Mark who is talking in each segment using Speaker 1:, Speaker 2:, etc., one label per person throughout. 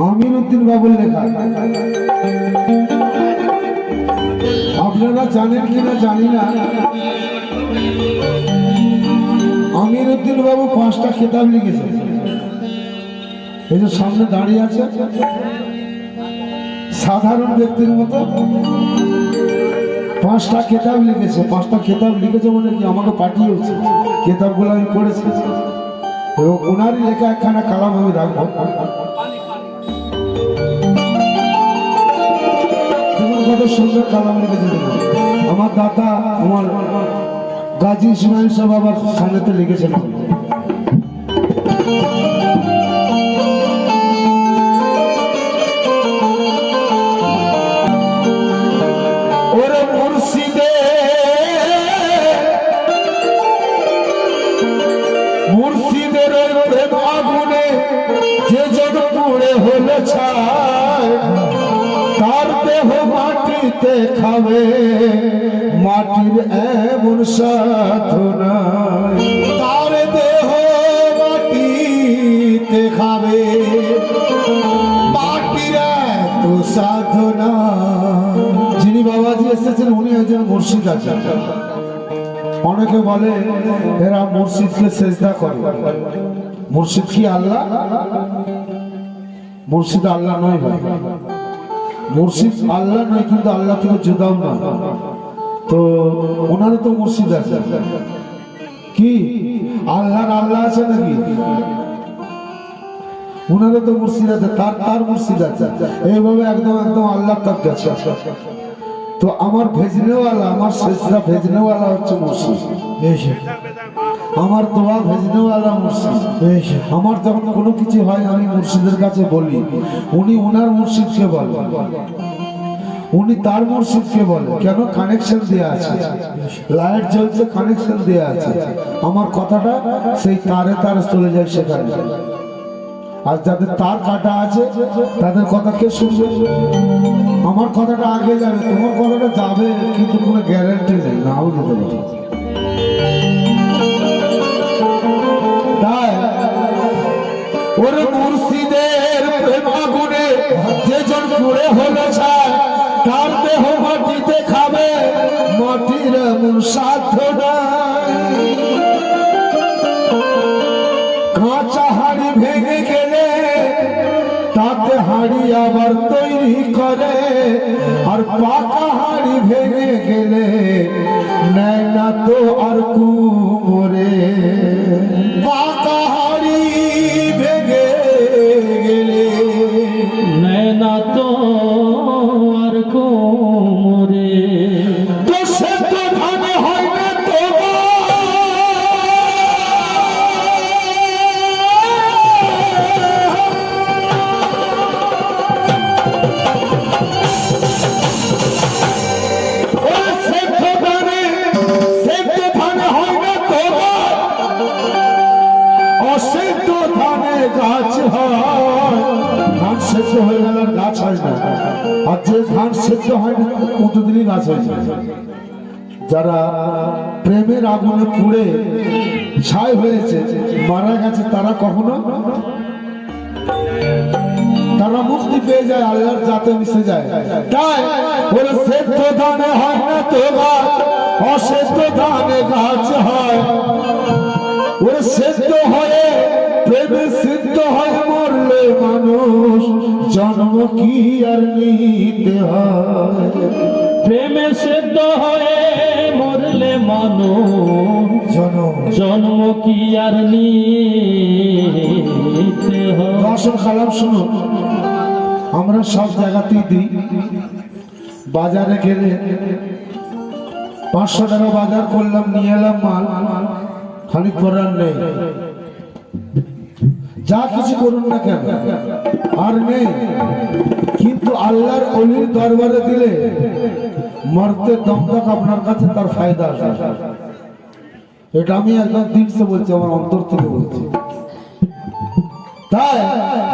Speaker 1: আমিরউদ্দিন বাবুর লেখা। আপনারা জানেন কিনা জানি না, আমিরউদ্দিন বাবু 5টা খেতাব লিখেছে। এই যে সামনে দাঁড়িয়ে আছে, সাধারণ ব্যক্তির মতো 5টা খেতাব লিখেছে। 5টা খেতাব লিখেছে মানে কি, আমাকে পাঠিয়েছে, খেতাবগুলো আমি পড়েছি এবং ওনারই লেখা একখানা কালাম আমি রাখবো। কত সুন্দর কালাম লিখেছে আমার দাদা, আমার গাজী ইসমাইল সাহেব বাবার সামনেতে লিখেছেন। ওরে মুর্শিদে মুর্শিদের প্রেম আগুনে যে জন পুড়ে হলো ছাই, তার দেহ মাটিতে খাবে, মাটির এমন সাধনা। তার দেহ মাটিতে খাবে, মাটির এত সাধনা। যিনি বাবাজি এসেছেন উনি একজন মুর্শিদ আছেন। অনেকে বলে এরা মুর্শিদকে সেজদা করে। মুর্শিদ কি আল্লাহ? মুর্শিদ আল্লাহ নয় ভাই, মুর্শিদ আল্লাহ নয়, কিন্তু আল্লাহ থেকে জুদাও না। তো ওনারও তো মুর্শিদ আছে। কি আল্লাহর আল্লাহ আছে নাকি? ওনারও তো মুর্শিদ আছে, তার মুর্শিদ আছে। এইভাবে একদম একদম আল্লাহ তক গেছে। তো আমার ভেজনেওয়ালা, আমার সেজদা ভেজনেওয়ালা হচ্ছে মুর্শিদ। আমার দোয়া ভেজনেওয়ালা মুর্শিদ। আমার যখন কোনো কিছু হয় আমি মুর্শিদের কাছে বলি, উনি ওনার মুর্শিদকে বলে, উনি তার মুর্শিদকে বলে। কেন? কানেকশন দেয়া আছে, লাইট জ্বলছে, কানেকশন দেয়া আছে। আমার কথাটা সেই তারে তারে চলে যায় সেখানে। আর যাদের তার কাটা আছে তাদের কথা কে শুনবে? আমার কথাটা আগে যাবে, তোমার কথাটা যাবে, কিন্তু কোনো গ্যারান্টি নেই, নাও যেতে পারে। তাই ওরে মুর্শিদের প্রেম আগুনে যে জন পুড়ে হলো ছাই, তার দেহ মাটিতে খাবে, মাটির এমন সাধনা। কাঁচা হাড়ি ভেঙে গেলে তাতে হাড়ি আবার তৈরি করে, আর পাকা হাড়ি ভেঙে গেলে নেয় না তো আর কুমোরে। পাকা হাড়ি ভেঙে গেলে নেয় না তো আর কুমোরে। তো সে তো ধানে হয় না তো গাছ হয়। ধান সেদ্ধ হয়ে গেল গাছ হয় না, আর যে ধান সেদ্ধ হয় না কতদিনই গাছ হয় না। যারা প্রেমের আগুনে পুড়ে ছাই হয়েছে, মারা গেছে, তারা কখনো তারা মুক্তি পেয়ে যায়, আল্লাহর জাতে মিশে যায়। তাই ওরা সেদ্ধ ধানে হয় না তো গাছ, অসেদ্ধ ধানে গাছ হয়। ওরা সেদ্ধ হয়ে প্রেমে সিদ্ধ হয় মরলে মানুষ, জন্ম কি আর নিতে হয়? প্রেমে সিদ্ধ হয়ে মরলে মানুষ, জন্ম কি আর নিতে হয়? আসল কালাম শুনুন, আমরা সব জায়গাতেই দিই। বাজারে গেলে 500 টাকা বাজার করলাম, নিয়ে এলাম মাল, খানিক পরার নেই, যা কিছু করুন না কেন আর নেই। কিন্তু আল্লাহর ওলির দরবারে দিলে মরতে দম তক আপনার কাছে তার ফায়দা আসে। এটা আমি একদম দিনসে বলছি, আমার অন্তর থেকে বলছি। তাই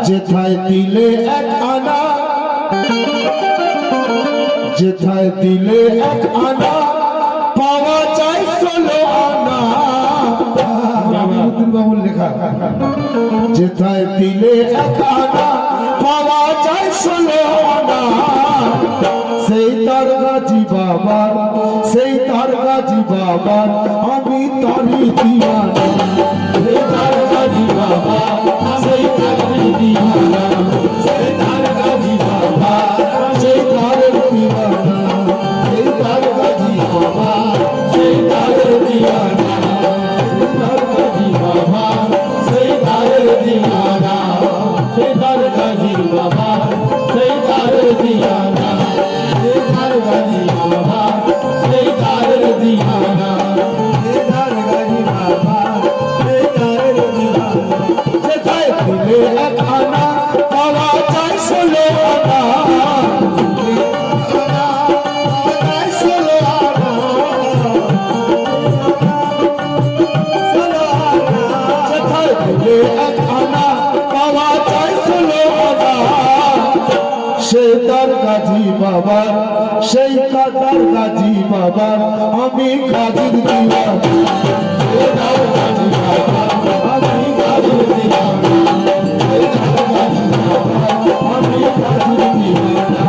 Speaker 1: যেথায় দিলে এক আনা, যেথায় দিলে এক আনা, পাওয়া যায় 16 আনা। আমিরউদ্দিন বাবুর লেখা। যেথায় দিলে এক আনা, পাওয়া যায় ষোলো আনা সেই তার গাজী বাবার সেই তার গাজী বাবার আমি তারি দিওয়ানা সেই তার গাজী বাবা সেই তারি দিওয়ানা সেই তার গাজী বাবা সেই তার দিওয়ানা সেই তার গাজী বাবা সেই তার দিওয়ানা সেই তার গাজী বাবা সেই তার দিওয়ানা সেই তার গাজী বাবা সেই তার দিওয়ানা সেই তার গাজী বাবা সেই তার দিওয়ানা সেই তার গাজী বাবা সেই তার দিওয়ানা সেটাই দিলে এক আনা পাওয়া যায় ষোলো আনা সেই তার গাজী বাবা সেই কাতার গাজী বাবা আমি গাজীর দিওয়ানা সেই তার গাজী বাবা আমি গাজীর দিওয়ানা সেই তার গাজী বাবা আমি গাজীর দিওয়ানা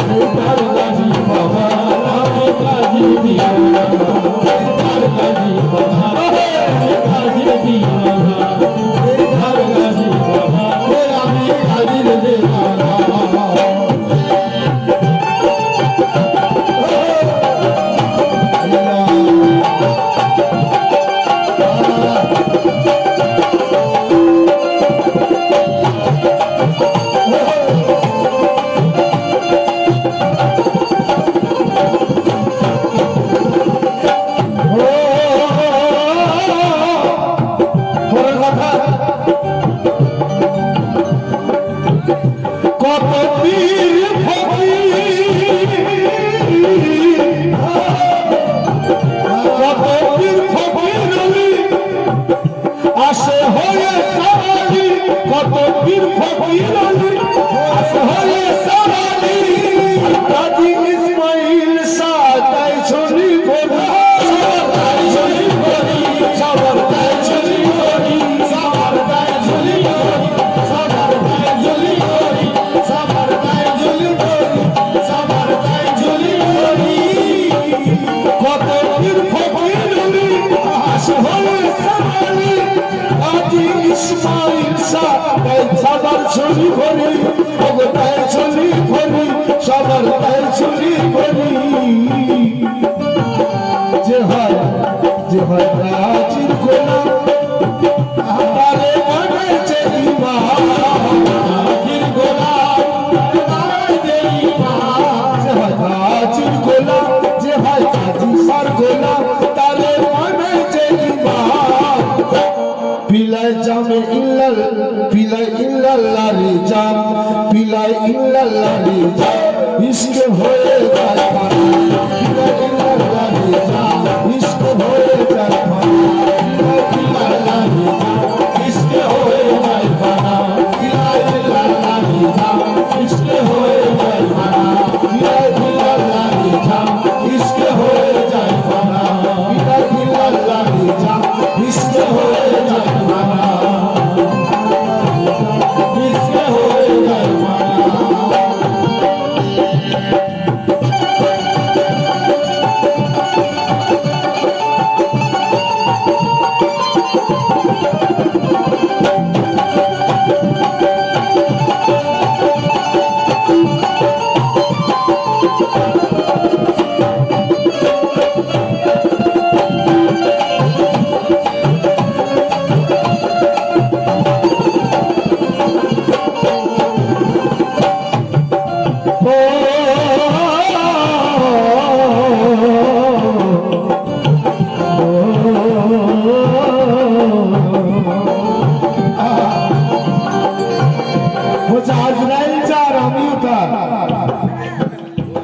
Speaker 1: সেই তার গাজী বাবা আমি গাজীর দিওয়ানা সেই তার গাজী বাবা আমি গাজীর দিওয়ানা সেই তার গাজী বাবা আমি গাজীর দিওয়ানা কত পীর ফকির আলী আসে হয়ে সারালি গাজী ইসমাইল সাদাই ছড়ি ভরি সাদাই ছড়ি ভরি সবার গায় ছড়ি ভরি সবার গায় ঝুলি ভরি সবার গায় ঝুলি ভরি সবার গায় ঝুলি ভরি সবার গায় ঝুলি ভরি কত পীর ফকির আলী আসে হয়ে সারালি গাজী ইসমাইল সবার ছড়ি ভরি ভগতায় ছড়ি ভরি সবার গায়ে ছড়ি ভরি যে হয় প্রাচীর গোলাম তারে বানাইছে ইমাম প্রাচীর গোলাম বানাইছে ইমাম যে হয় প্রাচীর গোলাম যে হয় সার গোলাম তারে বানাইছে ইমাম পিলাই জামে ইল্লাল পিলাই ইল্লাল্লাহ রে জাম পিলাই ইল্লাল্লাহ রে জাম ইশকে হয়ে যায় পানা পিলাই ইল্লাল্লাহ রে জাম ইশকে হয়ে যায় পানা পিলাই ইল্লাল্লাহ রে জাম ইশকে হয়ে যায় পানা পিলাই ইল্লাল্লাহ রে জাম ইশকে হয়ে যায় পানা পিলাই ইল্লাল্লাহ রে জাম ইশকে হয়ে যায় পানা পিলাই ইল্লাল্লাহ রে জাম ইশকে হয়ে যায় পানা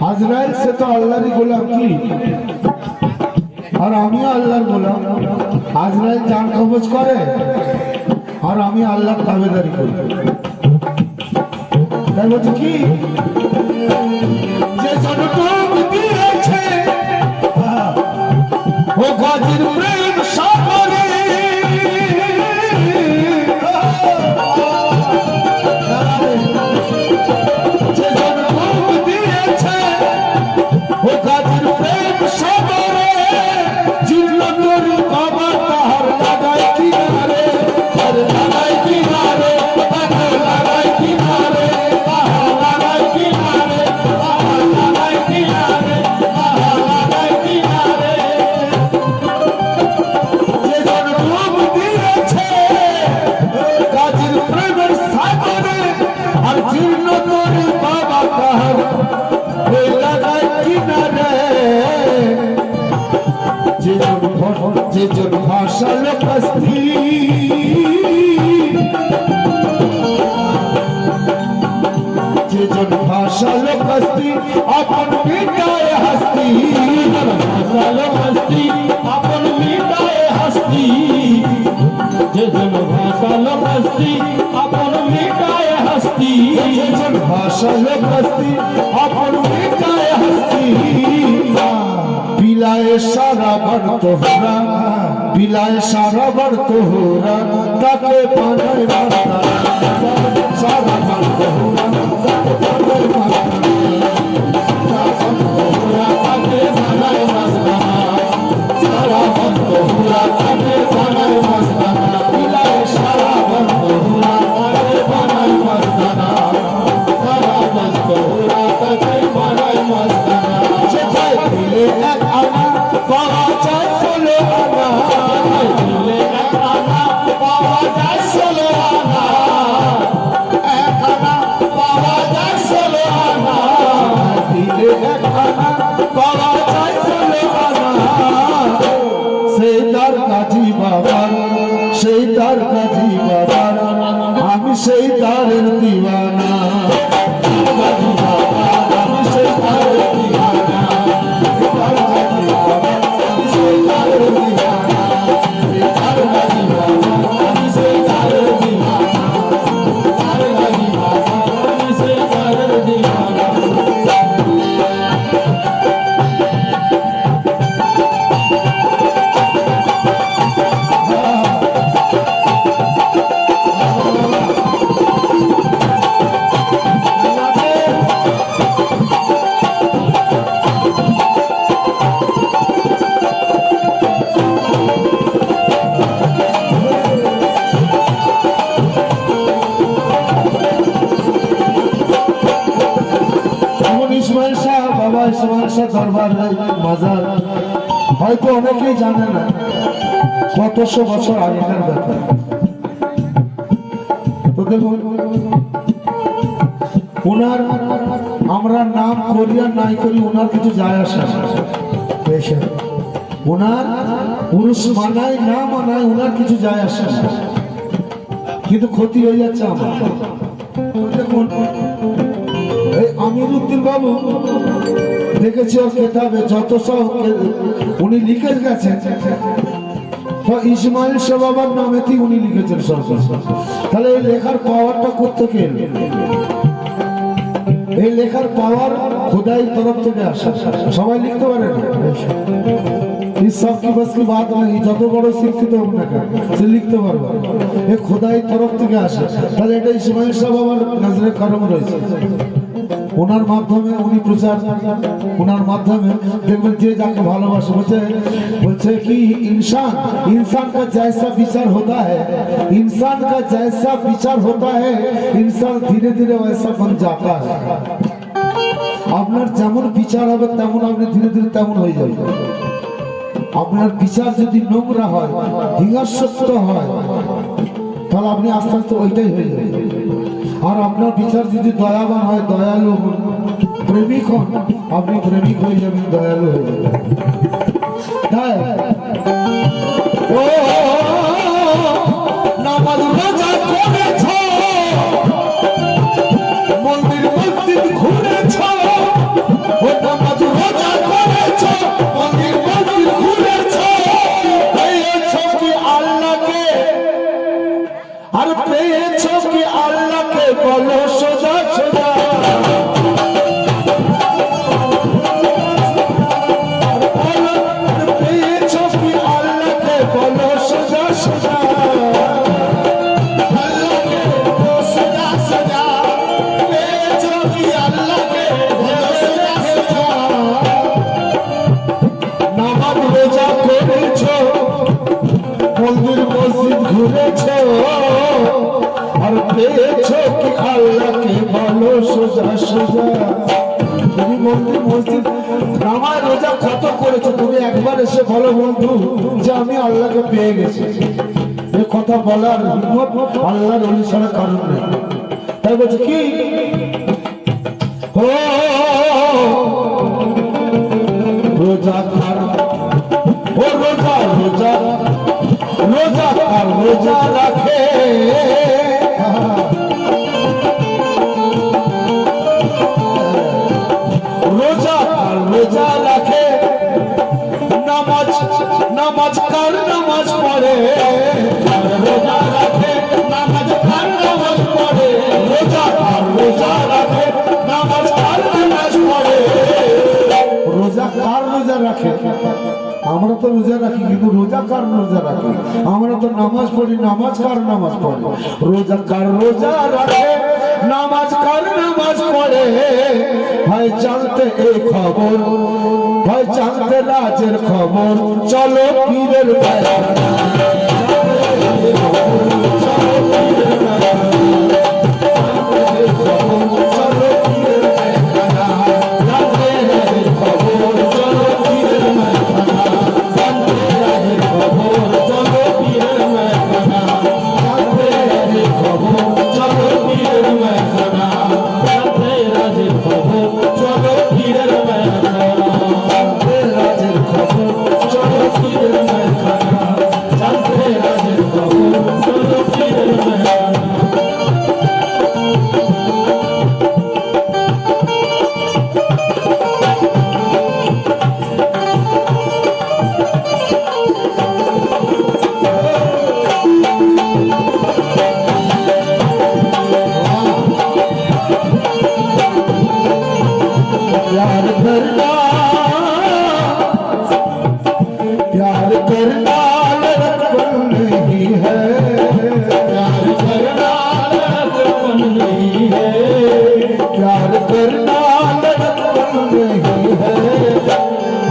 Speaker 1: আজরাইল সে তো আল্লাহরই গোলাম কি আর আমি আল্লাহর গোলাম আজরাইল জান কবজ করে আর আমি আল্লাহর তাবেদারি করি তাই বলছে কি যে জনটুক দিয়েছে ও গাজীর প্রেম সাগরে গাজীর প্রেম সাগরে জীর্ণ তরি বাবা তাহার লাগাই কিনারে, আর লাগাই কিনারে, তাহার লাগাই কিনারে, তাহার লাগাই কিনারে, তাহার লাগাই কিনারে, তাহার লাগাই কিনারে। যে জন ডুব দিয়েছে গাজীর প্রেমের সাগরে, আর জীর্ণ তরি বাবা তাহার লাগাই কিনারে। যে জন ভাসালো কস্তি, যে জন ভাসালো কস্তি আপন মিটায় হস্তি, ভাসালো কস্তি আপন মিটায় হস্তি। যে জন ভাসালো কস্তি আপন মিটায় হস্তি, যে জন ভাসালো কস্তি আপন মিটায় হস্তি। বিলায় সারা বর্ত হোরা, বিলায় সারা বর্ত হোরা, তাকে বানায় মাস্তানা, সারা বর্ত হোরা, তাকে বানায় মাস্তানা, সারা বর্ত হোরা, তাকে বানায় মাস্তানা, বিলায় সারা বর্ত হোরা, তাকে বানায় মাস্তানা, সারা বর্ত হোরা, তাকে বানায় মাস্তানা। যেথায় দিলে এক আনা পাওয়া যায় 16 আনা, দিলে এক আনা পাওয়া যায় 16 আনা, এক আনা পাওয়া যায় 16 আনা, দিলে এক আনা পাওয়া যায় 16 আনা। সেই তার কাজী বাবার, সেই তার কাজী বাবার, আমি সেই তারের দিওয়ানা, কাজী বাবা আমি সেই তারের দিওয়ানা, তার কাজী বাবা আমি সেই তারের দিওয়ানা, তার কাজী বাবা আমি সেই তারের দিওয়ানা, তার কাজী বাবা আমি সেই তারের দিওয়ানা। ইসমাইল শাহ, বাবা ইসমাইল শাহ দরবার মাজার হয়তো অনেকেই জানে না, কতশো বছর আগেকার ব্যাপার। তো দেখুন ওনার আমরা নাম করি আর নাই করি, ওনার কিছু যায় আসে না। ওনার পুরুষ মানায় না মানায় ওনার কিছু যায় আসে না, কিন্তু ক্ষতি হয়ে যাচ্ছে আমার। দেখুন এই আমিরউদ্দিন বাবু দেখেছি ওর কেতাবে যত সব উনি লিখে গেছেন, ইসমাইল শাহ বাবার নামেতেই উনি লিখেছেন সব। তাহলে এই লেখার পাওয়ারটা কোত্থেকে এলো? এই লেখার পাওয়ার খোদাই তরফ থেকে আসে, সবাই লিখতে পারে না। সব কি বাস কি বাত নেই, যত বড় শিক্ষিত হোক না কেন সে লিখতে পারবে, এ খোদাই তরফ থেকে আসে। তাহলে এটা ইসমাইল শাহ বাবার নজরে করম রয়েছে, ওনার মাধ্যমে উনি প্রচার, ওনার মাধ্যমে দেখবেন যে যাকে ভালোবাসে বলছে কি इंसान इंसान का जैसा विचार होता है, इंसान का जैसा विचार होता है, इंसान धीरे धीरे वैसा बन जाता है। আপনার যেমন বিচার হবে তেমন আপনি ধীরে ধীরে তেমন হয়ে যাবেন। আপনার বিচার যদি নোংরা হয়, হিংসাত্মক হয়, তাহলে আপনি আস্তে আস্তে ওইটাই হয়ে যাবেন। আর আপনার বিচার যদি দয়াবান হয়, দয়ালু হন, প্রেমিক হন, আপনি প্রেমিক হয়ে যাবেন, দয়ালু হয়ে যাবেন। তাই ও নামাজ রোজা করেছ, মন্দির মসজিদ ঘুরেছ, ও নামাজ রোজা করেছ, মন্দির মসজিদ ঘুরেছ, পেয়েছ কি আল্লাহকে, আর পেয়েছ কি আল্লাহকে বলো সোজা সোজা। পেয়েছ কি মসজিদ নামাজ রোজা কত করেছো, তুমি একবার এসে বলো বন্ধু যে আমি আল্লাহকে পেয়ে গেছি। এ কথা বলার হিম্মত আল্লাহর ওলি ছাড়া কারণ নেই। তাই বলছে কি ও রোজা কার, ও রোজা রোজা রোজা কার রোজা রাখে, রোজা কার রোজা রাখে, নামাজ নামাজ কার নামাজ পড়ে, রোজা রাখে নামাজ কার নামাজ পড়ে, রোজা কার রোজা রাখে, নামাজ কার নামাজ পড়ে। রোজা কার রোজা রাখে? আমরা তো রোজা রাখি, কিন্তু রোজা কার রোজা রাখে? আমরা তো নামাজ পড়ি, নামাজ কার নামাজ পড়ে? রোজা কার রোজা রাখে, নামাজ কার নামাজ পড়ে। ভাই জানতে এই খবর, ভাই জানতে রাজের খবর, চলো পীরের বাড়ি।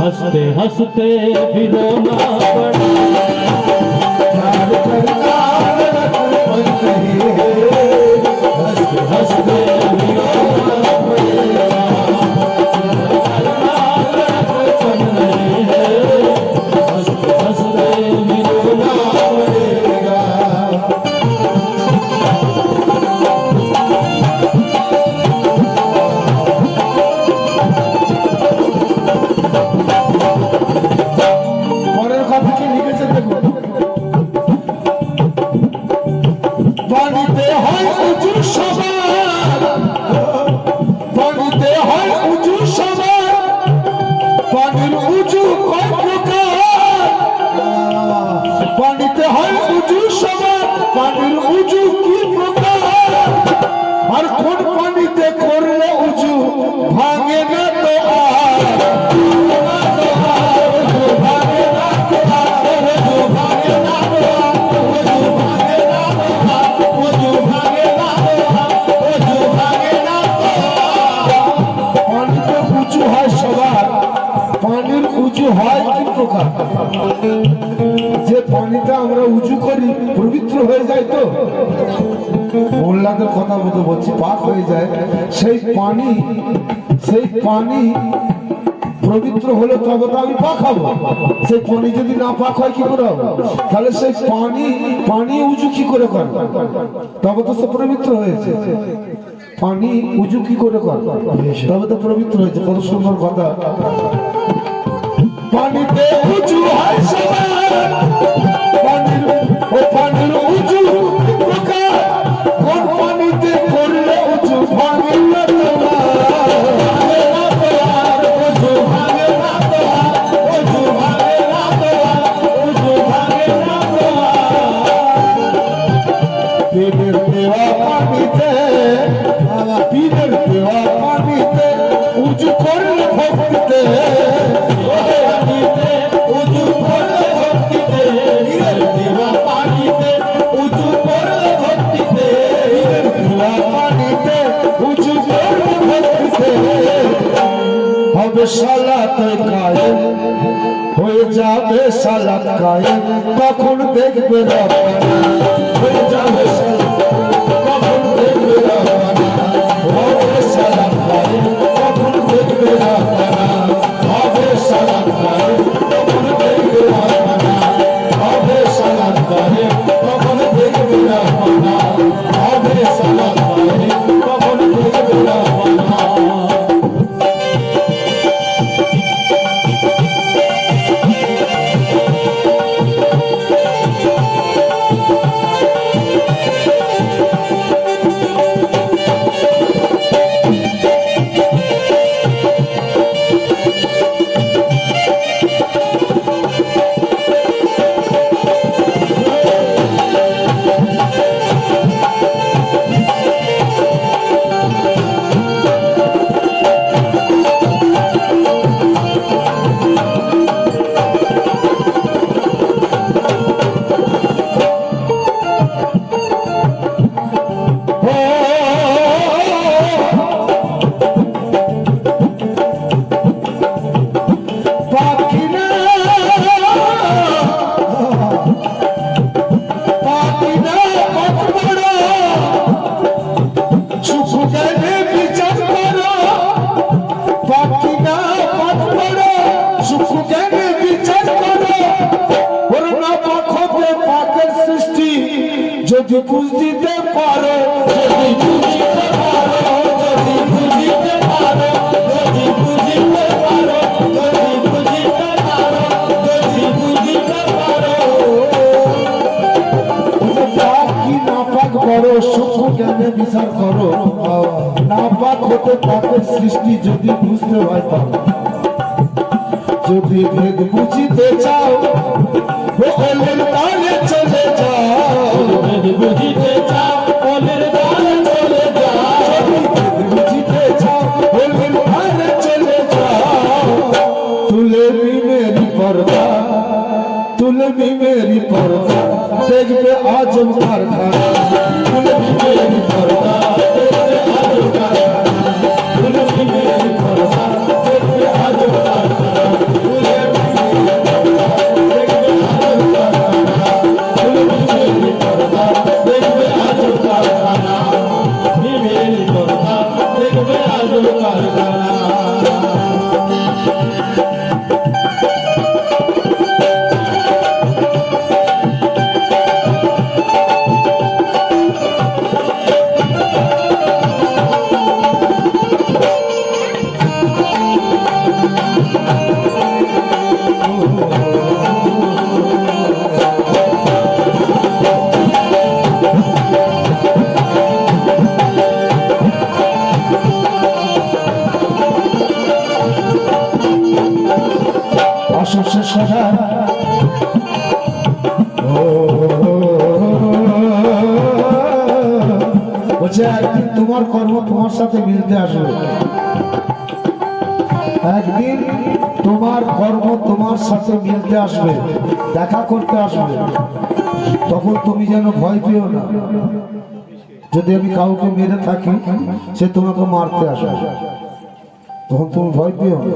Speaker 2: हंसते हंसते भी रोना पड़ा,
Speaker 1: प्यार करना लड़कपन नहीं है,
Speaker 2: हंसते हंसते भी रोना पड़ेगा, करना लड़कपन नहीं है, हंसते हंसते भी रोना पड़ेगा।
Speaker 1: পানিতে হয় উঁচু সবার, পানিতে হয় উঁচু সবার, পানির উঁচু কয় প্রকার, পানিতে হয় উঁচু সবার, পানির উঁচু কি প্রকার, আর কোন পানিতে করলে উঁচু ভাঙে না তো আর, ভাঙে না তো আর, ভাঙে না তো হয় কি প্রকার, যে পানিটা আমরা উঁচু করি পবিত্র হয়ে যায়, তো মোল্লাদের কথা মতো বলছি পাক হয়ে যায়, সেই পানি পবিত্র হলে তবে তো আমি পাক হবো, সেই পানি যদি না পাক হয় কি করে হবে? তাহলে সেই পানি উঁচু কি করে করে, তবে তো সে পবিত্র হয়েছে। পানি উঁচু কি করে করে, তবে তো পবিত্র হয়েছে। কত সুন্দর কথা। পানিতে উঁচু হয় সবার, পানির উঁচু প্রকার, কোন পানিতে করলে উঁচু ভাঙে না তোমার, উঁচু ভাঙে না তোমার, উঁচু ভাঙে না তোমার, উঁচু ভাঙে না তোমার। পীরের দেওয়া পানিতে, পীরের দেওয়া পানিতে উঁচু করলে ভক্তিতে, সালাত কায়েম হয়ে যাবে, সালাত কায়েম তখন দেখবে রব্বানা, হয়ে যাবে তখন দেখবে রব্বানা, হবে সালাত কায়েম তখন দেখবে রব্বানা। জ্ঞানে বিচার করো ওর না পাক হতে পাকের সৃষ্টি যদি বুঝতে পারো
Speaker 2: যদি বুঝিতে পারো, যদি বুঝিতে পারো, যদি বুঝিতে পারো, যদি বুঝিতে পারো, যদি বুঝিতে পারো।
Speaker 1: পাক কি না পাক করো সূক্ষ্ম জ্ঞানে বিচার করো না পাক হতে পাকের সৃষ্টি যদি বুঝতে হয় পারো যদি ভেদ বুঝিতে চাও ও ওলের তালে চলে যাও
Speaker 2: যদি বুঝিতে চাও, ওলের দ্বারে চলে যাও।
Speaker 1: ভেদ বুঝিতে চাও ওলের তালে চলে যাও তুলে মেরি পর্দা তুলে মেরি পর্দা দেখবে আজম কারখানা তুলে মেরি পর্দা
Speaker 2: দেখবে আজব কারখানা, তুলসী মেরি পর্দা, দেখবে আজব কারখানা, তুলসী মেরি পর্দা, দেখবে আজব কারখানা, মেরি পর্দা, দেখবে আজব কারখানা।
Speaker 1: অসুস্থ সদা বলছে একদিন তোমার কর্ম তোমার সাথে মিলতে আসবে একদিন তোমার কর্ম তোমার সাথে মিলতে আসবে দেখা করতে আসবে তখন তুমি যেন ভয় পেও না যদি আমি কাউকে মেরে থাকি সে তোমাকে মারতে আসবে তখন তুমি ভয় পেও না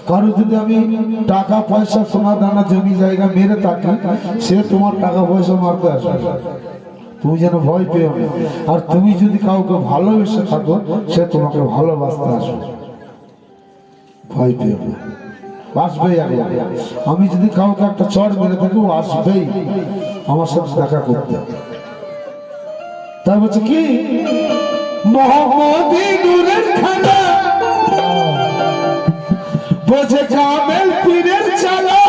Speaker 1: কারো যদি আমি টাকা পয়সা সোনা দানা জমি জায়গা মেরে থাকি সে তোমার টাকা পয়সা মারতে আসবে তুমি যেন ভয় পেও না আর তুমি যদি কাউকে ভালোবেসে থাকো সে তোমাকে ভালোবাসতে আসবে ভয় পেও না আসবেই আগে আমি যদি কাউকে একটা চড় মেরে থাকি ও আসবেই আমার সাথে দেখা করতে তাই বলছে কি মোহাম্মদী নূরের খানা বোঝে কামেল পীরের চালা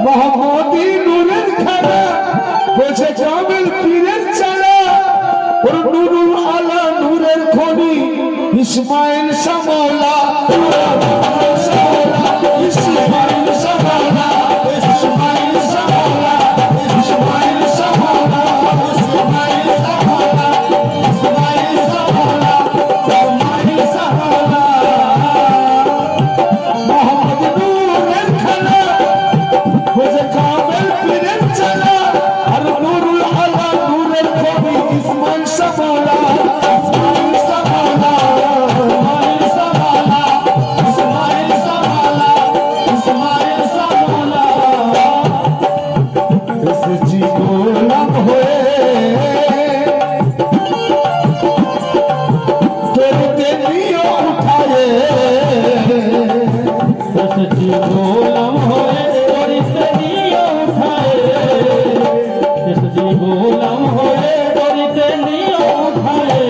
Speaker 1: মোহাম্মদী নূরের খানা বোঝে কামেল পীরের চালা ওর নুরুল আলা নূরের খনি ইসমাইল সামলা ইসমাইল সামলা ইসমাইল সামলা ইসমাইল সামলা ইসমাইল সামলা ইসমাইল সামলা ইসমাইল সামলা মোহাম্মদ নূরের খানা বোঝে কামেল পীরের চালা আর নুরুল আলা নূরের খনি ইসমাইল সামলা ইসমাইল সামলা
Speaker 2: ইসমাইল সামালা, ইসমাইল সামালা, ইসমাইল সামালা।
Speaker 1: এসেছি গোলাম হয়ে তোরতে নিয়ে উঠায়ে
Speaker 2: এসেছি গোলাম হয়ে, করিতে নিয়ে উঠায়ে। এসেছি গোলাম হয়ে, করিতে নিয়ে উঠায়ে।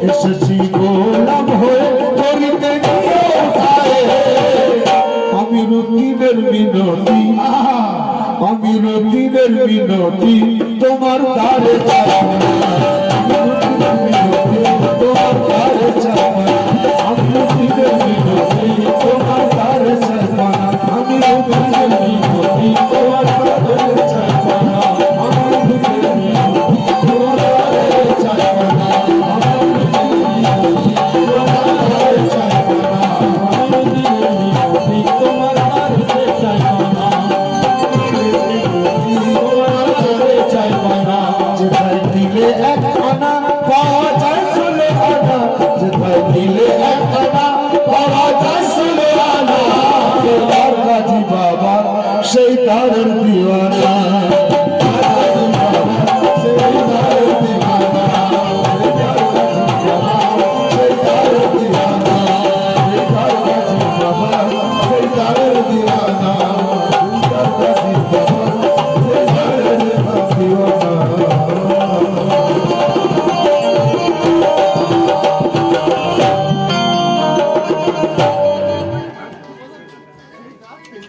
Speaker 1: এসেছি গোলাম হয়ে তোরতে নিয়ে উঠায়ে আমি রুটিনের মিনতি আমি রুটিনের মিনতি তোমার দ্বারে যাবো তোমার দ্বারে যাবো আমি রুটিনের মিনতি তোমার দ্বারে যাবো আমি রুটিনের মিনতি তোমার দ্বারে যাবো আমি রুটিনের মিনতি তোমার দ্বারে যাবো
Speaker 2: তোমার কাছে চাইবানা, তোমার কাছে চাইবানা।
Speaker 1: যেথায় দিলে এক আনা পাওয়া যায় ষোলো আনা যেথায় দিলে এক আনা পাওয়া যায় ষোলো আনা তার গাজী বাবা সেই তারের দিওয়ানা সেই তারের দিওয়ানা সেই তারের দিওয়ানা সেই তার গাজী বাবা সেই তার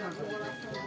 Speaker 1: না